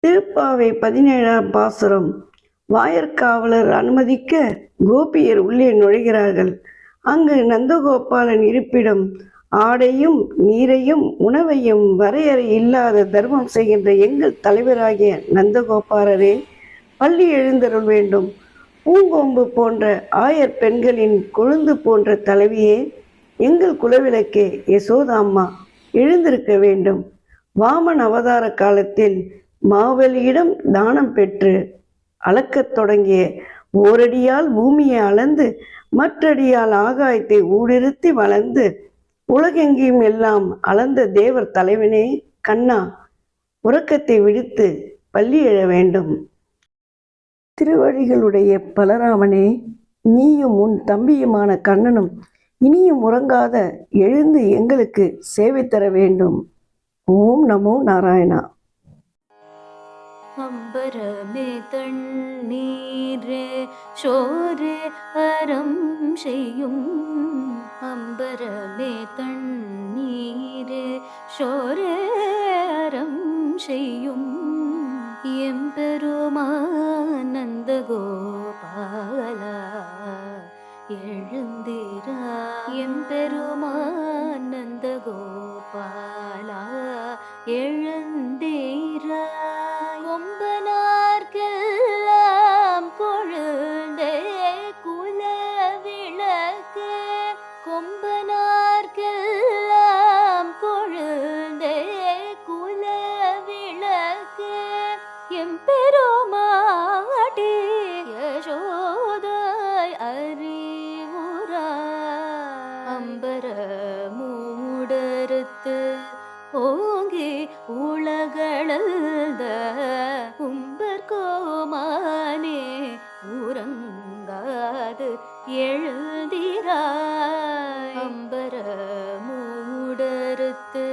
திருப்பாவை 17ஆம் பாசுரம். வாயர்காவலர் அனுமதிக்க கோபியர் உள்ளே நுழைகிறார்கள். அங்கு நந்தகோபாலன் இருப்பிடம். ஆடையும் நீரையும் உணவையும் வரையறை இல்லாத தர்மம் செய்கின்ற எங்கள் தலைவராகிய நந்தகோபாலரே, பள்ளி எழுந்தருள் வேண்டும். பூங்கொம்பு போன்ற ஆயர் பெண்களின் கொழுந்து போன்ற தலைவியே, எங்கள் குலவிளக்கே யசோதாம்மா, எழுந்திருக்க வேண்டும். வாமன் அவதார காலத்தில் மாவலியிடம் தானம் பெற்று அளக்கத் தொடங்கிய ஓரடியால் பூமியை அளந்து மற்றடியால் ஆகாயத்தை ஊடிருத்தி வளர்ந்து உலகெங்கேயும் எல்லாம் அளந்த தேவர் தலைவனே கண்ணா, உறக்கத்தை விடுத்து பள்ளி எழ வேண்டும். திருவழிகளுடைய பலராமனே, நீயும் உன் தம்பியுமான கண்ணனும் இனியும் உறங்காத எழுந்து எங்களுக்கு சேவை தர வேண்டும். ஓம் நமோ நாராயணா. அம்பரமே தண்ணீரே சோரே அறம் செய்யும். அம்பரமே தண்ணீரே சோரே அறம் செய்யும். எம்பெருமானந்த கோபாலா எழுந்திரா. எம்பெருமானந்த கோபாலா எழுந்திரா. கொம்பனார்க்கெல்லாம் கொழுந்தே குலவிளக்கு. கொம்பனார்க்கெல்லாம் கொழுந்தே குலவிளக்கு. எம்பெருமாட்டி யசோதாய் அறிவுரா. அம்பர மூடறுத்து ஓங்கி உலகளந்த உம்பர்கோமானே உறங்காது எழுந்திராய். அம்பர மூடறுத்து